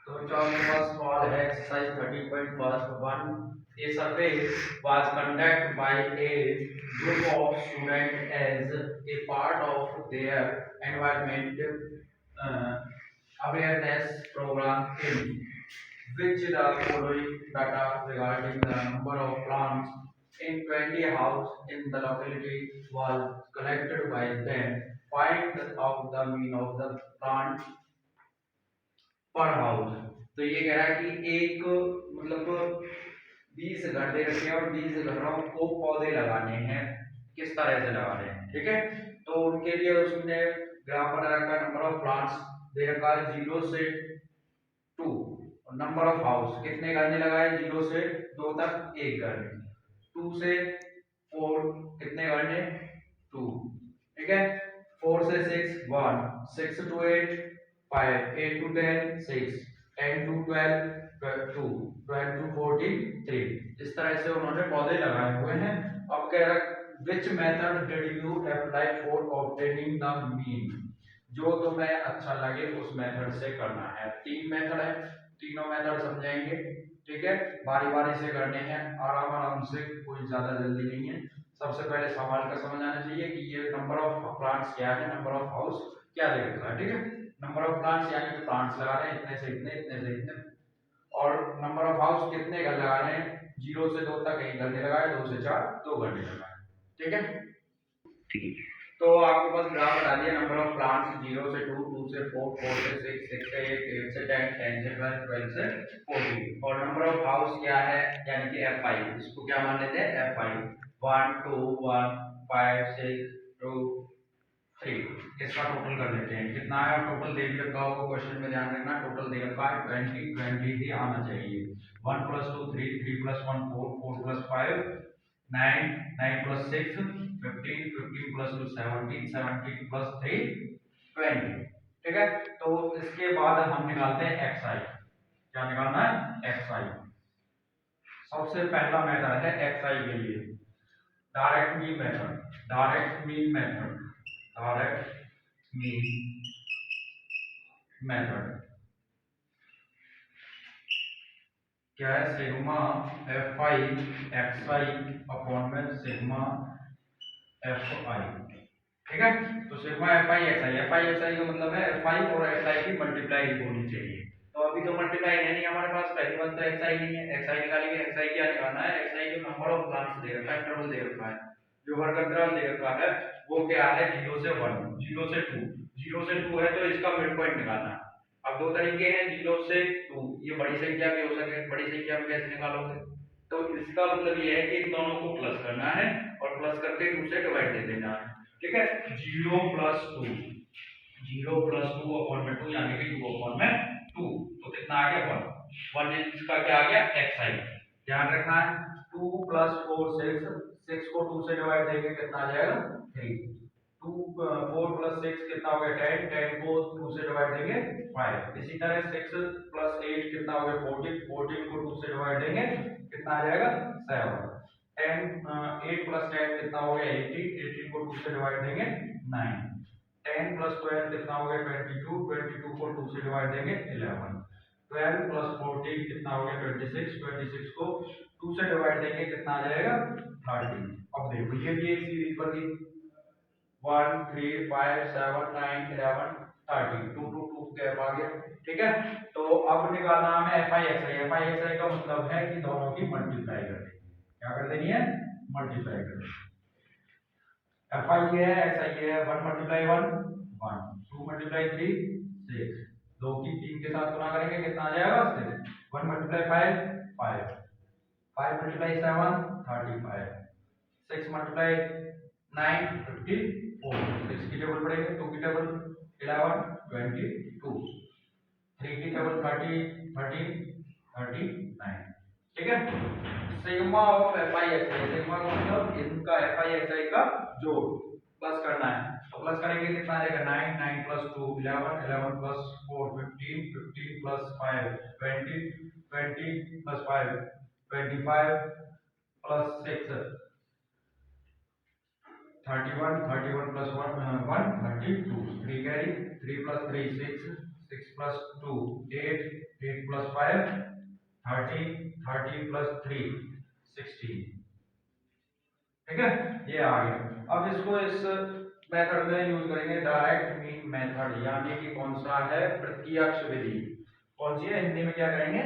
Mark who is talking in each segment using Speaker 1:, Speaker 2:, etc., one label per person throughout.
Speaker 1: तो our first call है exercise 30.1. A survey was conducted by a group of students as a part of their environment uh, awareness program in which the following data regarding the number of plants in 20 houses in the locality was collected by them. Find out the mean of the plant पर house. तो ये कह रहा है कि एक मतलब 20 घर दे रखे हैं और 20 घरों को पौधे लगाने हैं, किस तरह से लगा रहे हैं, ठीक है। तो उनके लिए उसने ग्राफ बना रखा, नंबर ऑफ प्लांट्स दे रखा है 0 से 2 और नंबर ऑफ हाउस कितने घर ने लगाए 0 से 2 तक एक घर, 2 से 4 कितने घर ने 2, ठीक है। 4 से 6 1, 6 to 8 5, 8 to 10 6, 10 to 12 2, 12 to 14 3। इस तरह से उन्होंने पौधे लगाए हुए हैं। अब कह रहा which method did you apply for obtaining the mean, जो तुम्हें अच्छा लगे उस मेथड से करना है। तीन मेथड है, तीनों मेथड समझाएंगे, ठीक है। बारी बारी से करने हैं, आराम आराम से, कोई ज्यादा जल्दी नहीं है। सबसे पहले सवाल का समझ आना चाहिए कि ये नंबर ऑफ प्लांट्स क्या है, नंबर ऑफ हाउस क्या दे रखा है, ठीक है। नंबर ऑफ प्लांट्स यानी कि प्लांट्स लगा रहे हैं इतने से इतने, इतने से इतने, और नंबर ऑफ हाउस कितने घर लगा रहे हैं 0 से 2 तक एक घर नहीं लगाए, 2 से 4 2 घर नहीं लगाए, ठीक है। तो आपके पास ग्राफ बता दिया, नंबर ऑफ प्लांट्स 0 से 2, 2 से 4, 4 से 6, 6 से 8, 8 से 10, 10 से 12, 12 से 14, और नंबर ऑफ हाउस क्या है यानी कि fi, इसको क्या मान लेते हैं fi, 1 2 1 5 6 2 3। इसका टोटल कर लेते हैं कितना है, टोटल दे रखा होगा क्वेश्चन में, ध्यान रखना टोटल दे रखा है 20 20 ही आना चाहिए। 1 + 2 3, 3 + 1 4, 4 + 5 9, 9 + 6 15, 15 + 2 17, 17 + 3 20, ठीक है। तो इसके बाद हम निकालते हैं xi। क्या निकालना है xi। सबसे पहला मेथड है xi के लिए direct mean method, direct mean method, direct mean method क्या है, सिग्मा fi xi अपॉन में सिग्मा fi, ठीक है। तो sigma fi xi, fi xi का मतलब है fi और xi की मल्टीप्लाई होनी चाहिए। तो अभी तो मल्टीप्लाई है नहीं हमारे पास, पहली बात तो xi नहीं है, xi निकालेंगे। xi क्या निकालना है, xi जो नंबर ऑफ प्लांट्स दे रखा है, इंटरवल दे रखा है, जो वर्ग अंतराल दे रखा है वो क्या है 0 से 1, 0 से 2, 0 से 2 है तो इसका मिड पॉइंट निकालना है। अब दो तरीके हैं 0 से 2, ये बड़ी संख्या भी हो सके, बड़ी संख्या में कैसे निकालोगे, तो इसका मतलब ये है कि इन दोनों को प्लस करना है और प्लस करके 2 से डिवाइड दे देना है, ठीक है। 0 + 2, 0 + 2 अपॉन में 2 यानी कि 2 अपॉन में 2, तो कितना आ गया 1, 1 इसका क्या आ गया xi। ध्यान रखना है 2 + 4 6, 6 को 2 से डिवाइड देंगे कितना आ जाएगा 3, 2 4 + 6 कितना हो गया 10, 10 को 2 से डिवाइड देंगे 5। इसी तरह 6 + 8 कितना हो गया 14, 14 को 2 से डिवाइड देंगे कितना आ जाएगा 7, 10 8 + 10 कितना हो गया 18, 18 को 2 से डिवाइड देंगे 9, 10 + 12 कितना हो गया 22, 22 को 2 से डिवाइड देंगे 11, 12 + 14 कितना हो गया 26, 26 को 2 से डिवाइड देंगे कितना आ जाएगा 30। अब देखो ये भी एक सीरीज बन गई 1 3 5 7 9 11 30, 2 2 2 गैप आ गया, ठीक है। तो अब निकालना हमें fi xi, fi xi का मतलब है कि दोनों की मल्टीप्लाई कर देनी है, क्या कर देनी है मल्टीप्लाई कर देनी है। fi ये है xi ये है 1 × 1 1, 2 × 3 6, 2 की 3 के साथ गुना करेंगे कितना आ जाएगा 6, 1 × 5 5, 5 × 7 35, 6 × 9 54, 6 की टेबल पढ़ेंगे, 2 की टेबल 11 22, 3 की टेबल 30 13 39, ठीक है। Sigma of fi xi, sigma का मतलब इनका fi xi का जोड़ प्लस करना है, तो प्लस करेंगे कितना आएगा 9, 9 + 2 11, 11 + 4 15, 15 + 5 20, 20 + 5 25 + 6 31, 31 + 1 1 32, 3 carry, 3 + 3 6, 6 + 2 8, 8 5 30, 30 प्लस 3 16। ठीक है, ये आ गया। अब इसको इस मेथड में यूज करेंगे, डायरेक्ट मीन मेथड, यानी कि कौन सा है, प्रत्यक्ष विधि। कौन सी है, हिंदी में क्या करेंगे,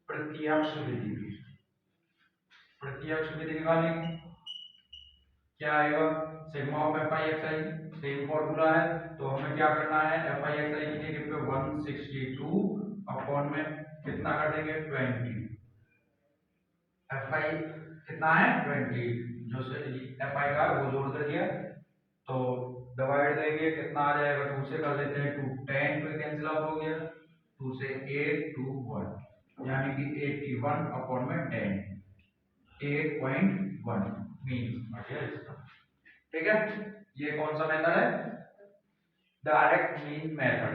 Speaker 1: प्रत्यक्ष विधि। प्रत्यक्ष विधि निकालेंगे, क्या आएगा, sigma of F I X I, same formula है। तो हमें क्या करना है, एफ आई एक्स आई की जगह पे 162 अपॉन में कितना कर देंगे 20, एफ आई कितना है 20, जो एफ आई का वो जोड़ कर दिया, तो डिवाइड देंगे, कितना आ जाएगा, 2 से कर लेते हैं, 2 10 पे कैंसिल आउट हो गया, 2 से 8 2 1, यानी कि 81 अपॉन में 10, 8.1 मीन आ गया इसका। ठीक है, ये कौन सा मेथड है, डायरेक्ट मीन मेथड।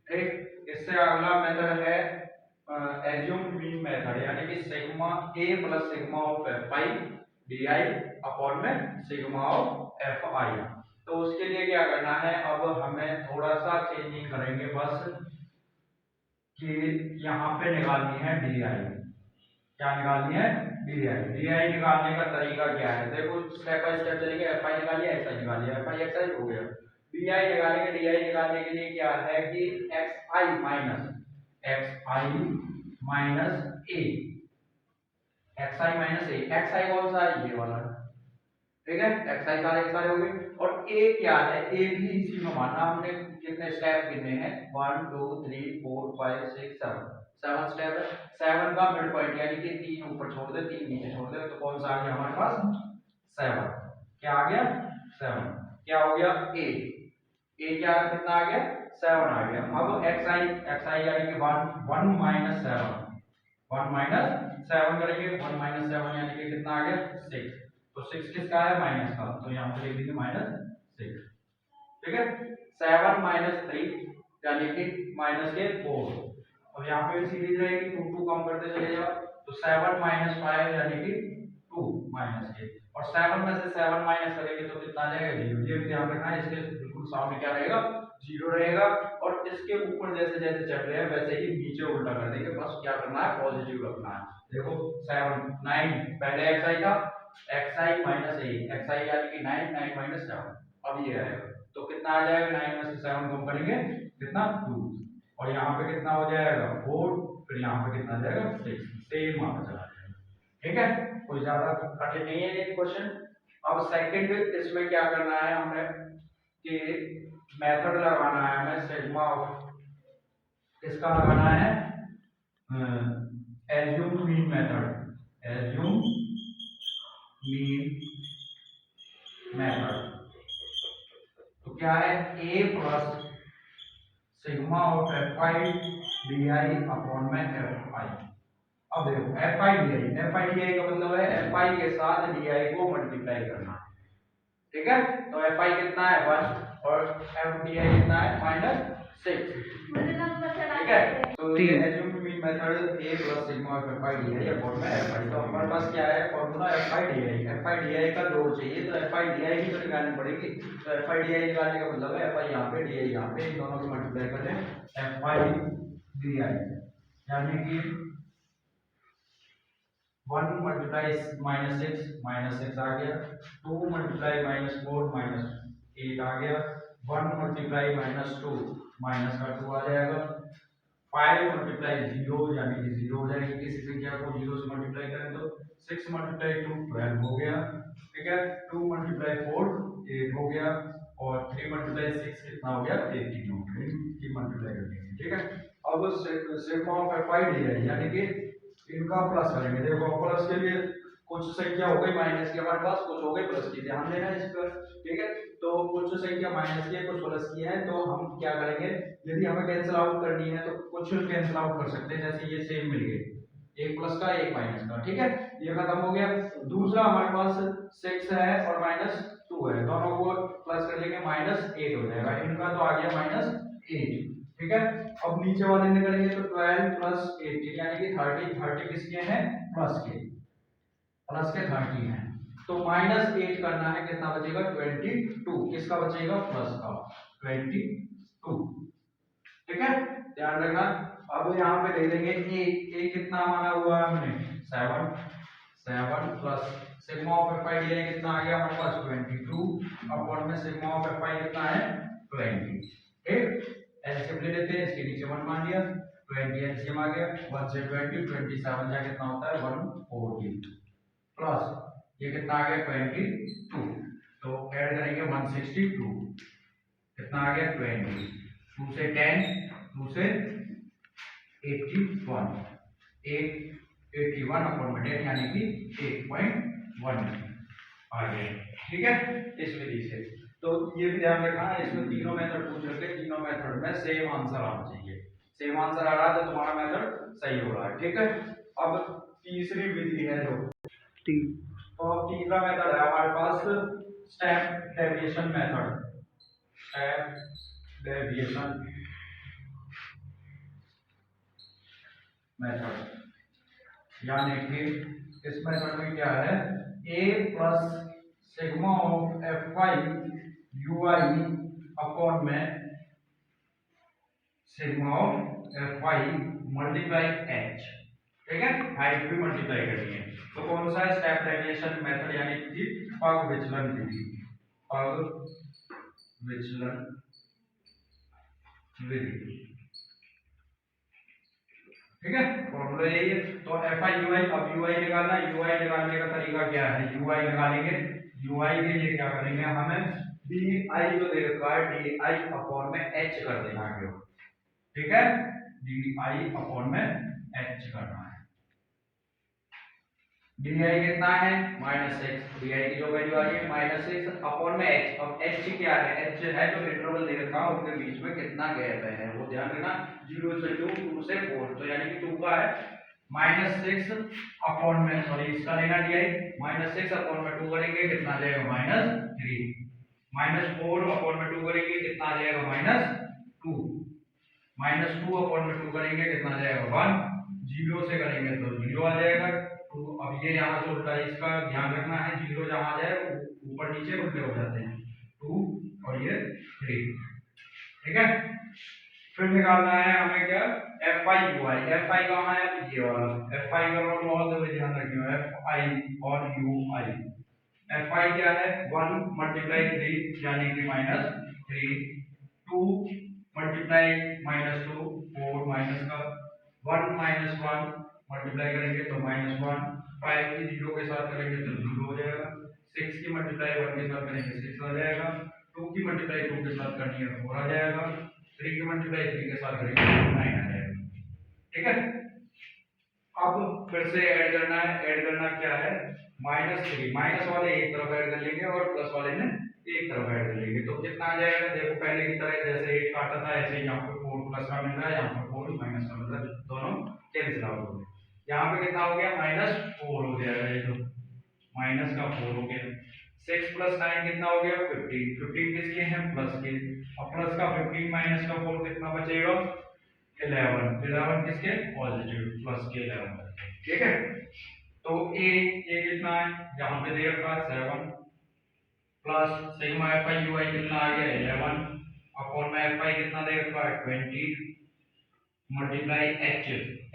Speaker 1: ठीक, इससे अगला मेथड है एज्यूम मीन मेथड, यानी कि sigma A plus sigma of F I D I upon में सिग्मा ऑफ एफ आई। तो उसके लिए क्या करना है, अब हमें थोड़ा सा चेंजिंग करेंगे बस, कि यहाँ पे निकालनी है डी आई। क्या निकालनी है, डी आई। डी आई निकालने का तरीका क्या है, देखो स्टेप बाय स्टेप चलेंगे। एफ आई निकालिए, एक्स आई निकालिए, एफ आई एक्स आई हो गया। डी आई निकालेंगे, डी आई निकालने के लिए क्या है कि एक्स आई माइनस ए, एक्स आई माइनस ए, एक्स आई कौन सा है, ये वाला। ठीक है, एक्स आई सारे के सारे हो गए। और ए क्या है, ए भी इसी में माना हमने, कितने स्टेप गिने हैं, 1 2 3 4 5 6 7, 7 स्टेप है। 7 का मिड पॉइंट, यानी कि 3 ऊपर छोड़ दे 3 नीचे छोड़ दे, तो कौन सा आ गया हमारे पास 7। क्या आ गया 7, क्या हो गया ए क्या कितना आ गया 7 आ गया। अब एक्स आई यानी कि 1 माइनस 7, 1 माइनस 7 करेंगे, 1 माइनस 7 यानी कि कितना आ गया 6, तो 6 किसका है, माइनस का, तो यहाँ पे लिख देंगे -6। ठीक है, 7 माइनस 3 यानी कि माइनस के 4, और यहाँ पे भी सीरीज रहेगी, 2 2 कम करते चले जाओ, तो 7 माइनस 5 यानी कि 2 माइनस के, और 7 में से 7 माइनस करेंगे तो कितना आ जाएगा 0। ये भी ध्यान रखना है, इसके बिल्कुल सामने क्या रहेगा 0 रहेगा, और इसके ऊपर जैसे जैसे चल रहे हैं वैसे ही नीचे उल्टा कर देंगे, बस क्या करना है पॉजिटिव रखना है। देखो 7 9 पहले एक्स आई था, एक्स आई माइनस ए, एक्स आई यानी कि 9 9 माइनस 7, अब ये आएगा, तो कितना आ जाएगा, 9 में से 7 कम करेंगे कितना 2, और यहाँ पे कितना हो जाएगा 4, फिर यहाँ पे कितना आ जाएगा 6, सेम आता चला जाएगा। ठीक है, कोई ज्यादा कठिन नहीं है ये क्वेश्चन। अब सेकंड इसमें क्या करना है हमें, कि मेथड लगाना है हमें सिग्मा ऑफ, इसका लगाना है assume mean method, assume mean method. तो क्या है, a plus sigma of F I D I upon में एफ आई। अब देखो एफ आई डी आई का मतलब है एफ आई के साथ डी आई को मल्टीप्लाई करना। ठीक है, तो एफ आई कितना है 1 और एफ डी आई कितना है -6। ठीक है, तो ये assume mean method a plus sigma of F I D I upon में एफ आई। तो हमारे पास क्या है formula F I D I, F I D आई का जोड़ चाहिए, तो एफ आई डी आई की तो निकालनी पड़ेगी। तो एफ आई डी आई निकालने का मतलब है एफ आई यहाँ पे डी आई यहाँ पे, इन दोनों को मल्टीप्लाई कर लें, एफ आई डी आई यानी कि 1 मल्टीप्लाई -6 आ गया, 2 मल्टीप्लाई -4 -8 आ गया, 1 मल्टीप्लाई -2 माइनस का 2 आ जाएगा, 5 मल्टीप्लाई 0 यानी कि 0 हो जाएगी, किसी संख्या को 0 से मल्टीप्लाई करें तो 6 मल्टीप्लाई 2 12 हो गया। ठीक है, 2 मल्टीप्लाई 4 8 हो गया, और 3 मल्टीप्लाई 6 कितना हो गया 18 हो गया, इनकी मल्टीप्लाई कर देंगे। ठीक है, अब sigma of F I D आई यानी कि इनका प्लस करेंगे। देखो प्लस के लिए कुछ संख्या हो गई माइनस की हमारे पास, कुछ हो गई प्लस की, ध्यान देना इस पर। ठीक है, तो कुछ संख्या माइनस की है कुछ प्लस की है, तो हम क्या करेंगे, यदि हमें कैंसिल आउट करनी है तो कुछ कैंसिल आउट कर सकते हैं, जैसे ये सेम मिल गए, एक प्लस का एक माइनस का। ठीक है, ये खत्म हो गया। दूसरा हमारे पास 6 है और -2 है, दोनों को प्लस कर लेंगे -8 हो जाएगा, इनका तो आ गया -8। ठीक है, अब नीचे वाले ने करेंगे तो 12 प्लस 18 यानी कि 30 किसके हैं प्लस के 30 है, तो -8 करना है, कितना बचेगा 22, किसका बचेगा प्लस का 22। ठीक है, ध्यान रखना। अब यहाँ पे ले लेंगे ए कितना माना हुआ है हमने 7 7 प्लस सिग्मा ऑफ एफ आई लिया कितना आ गया हमारे पास 22 अपॉन में सिग्मा ऑफ एफ आई कितना है 20। ठीक, एलसीएम ले लेते हैं, इसके नीचे 1 मान लिया, 20 एलसीएम आ गया, 1 से 20 27 जा कितना होता है 140 प्लस ये कितना आ गया 22, तो ऐड करेंगे 162 कितना आ गया 20, 2 से 10, 2 से 81 81 अपॉन में 10 यानी कि 8.1 आ गया। ठीक है, इस विधि से तो ये भी ध्यान रखना है, इसमें तीनों मेथड पूछ रखे, तीनों मेथड में सेम आंसर आना चाहिए, सेम आंसर आ रहा है तो तुम्हारा मेथड सही हो रहा है। ठीक है, अब तीसरी विधि है जो तो तीसरा मेथड है हमारे पास step deviation method, step deviation method यानी कि इस मेथड में क्या है a plus sigma of F Y U I upon में sigma of F Y multiply H. ठीक है, हाइट भी मल्टीप्लाई करनी है, तो कौन सा है स्टेप डेविएशन मेथड यानी कि पग विचलन विधि, पग विचलन विधि। ठीक है, फॉर्मूला यही है, तो एफ आई यू आई, अब यू आई निकालना है, यू आई निकालने का तरीका क्या है, यू आई निकालेंगे, यू आई के लिए क्या करेंगे हमें डी आई जो दे रखा है डी आई अपॉन में एच कर देना है। ठीक है, डी आई अपॉन में एच करना है, डी आई कितना है -6, डी आई की जो वैल्यू आ रही है -6 अपॉन में एच। अब एच क्या है, एच है जो इंटरवल दे रखा है उनके बीच में कितना गैप है वो ध्यान रखना, 0 से 2, 2 से 4, तो यानी कि 2 का है -6 अपॉन में, सॉरी इसका लेना डी आई -6 अपॉन में 2 करेंगे कितना आ जाएगा -3, -4 अपॉन में 2 करेंगे कितना आ जाएगा -2, -2 अपॉन में 2 करेंगे कितना आ जाएगा 1, 0 से करेंगे तो 0 आ जाएगा। तो अब ये यहाँ से उल्टा, इसका ध्यान रखना है, 0 जहाँ जाए ऊपर नीचे उल्टे हो जाते हैं, 2 और ये 3। ठीक है, फिर निकालना है हमें क्या F I U I, F आई कहाँ है ये वाला, एफ आई का बहुत ध्यान रखिए, एफ आई और यू आई, एफ आई क्या है 1 मल्टीप्लाई 3 यानी कि -3, 2 मल्टीप्लाई -2 4 माइनस का 1 -1 मल्टीप्लाई करेंगे तो -1, 5 की 0 के साथ करेंगे तो 0 हो जाएगा, 6 की मल्टीप्लाई 1 के साथ करेंगे 6 आ जाएगा, 2 की मल्टीप्लाई 2 के साथ करनी है 4 आ जाएगा, 3 की मल्टीप्लाई 3 के साथ करेंगे 9 आ जाएगा। ठीक है, अब फिर से ऐड करना है, ऐड करना क्या है -3, माइनस वाले एक तरफ ऐड कर लेंगे और प्लस वाले में एक तरफ ऐड कर लेंगे, तो कितना आ जाएगा देखो पहले की तरह जैसे 8 काटा था ऐसे ही यहाँ पे 4 प्लस का मिल रहा है, यहाँ पे 4 माइनस का मिल रहा है, दोनों कैंसिल आउट हो गए, यहाँ पे कितना हो गया -4 हो जाएगा, ये तो माइनस का 4 हो गया, 6 प्लस 9 कितना हो गया 15, 15 किसके हैं प्लस के, अब प्लस का 15 माइनस का 4 कितना बचेगा 11, 11 किसके पॉजिटिव प्लस के 11। ठीक है, तो ये कितना है यहाँ पे दे रखा है 7 plus sigma F I U I कितना आ गया 11 अपॉन में एफ आई कितना दे रखा है 20 मल्टीप्लाई एच,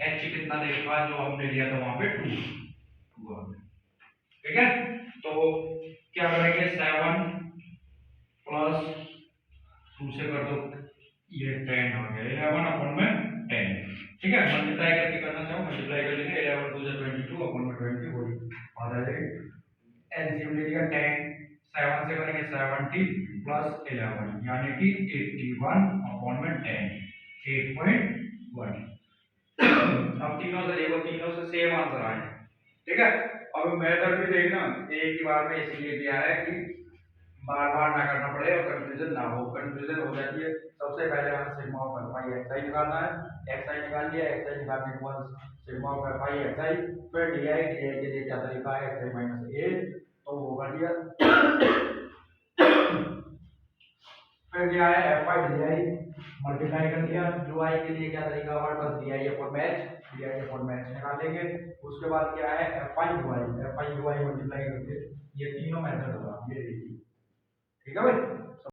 Speaker 1: एच कितना दे रखा है जो हमने लिया था वहां पे 2। ठीक है, तो क्या करेंगे 7 प्लस 2 से कर दो ये 10 आ गया 11 अपॉन में 10। ठीक है, मल्टीप्लाई करके करना चाहो मल्टीप्लाई कर लेंगे, 11 2 से 22 अपॉन में 20 वही आ जाएगा, एलसीएम ले लिया 10, 7 से करेंगे 70 प्लस 11 यानी कि 81 अपॉन में 10 8.1। अब तीनों से देखो, तीनों से सेम आंसर आए। ठीक है, अब मेथड भी देखना एक ही बार में इसलिए किया है कि बार बार ना करना पड़े और कंफ्यूजन ना हो, कंफ्यूजन हो जाती है। सबसे पहले हमें sigma of F I X I निकालना है, एक्स आई निकाल लिया, एक्स आई निकालने के बाद sigma of F I X I, फिर डी आई के लिए क्या तरीका है एक्स आई माइनस ए, तो वो कर दिया, फिर क्या है F I D I multiply कर दिया, यू आई के लिए क्या तरीका हमारे पास D I upon match, D I upon match निकालेंगे, उसके बाद क्या है F I U I, F I U I multiply करके, ये तीनों मेथड होगा ये देखिए। ठीक है भाई।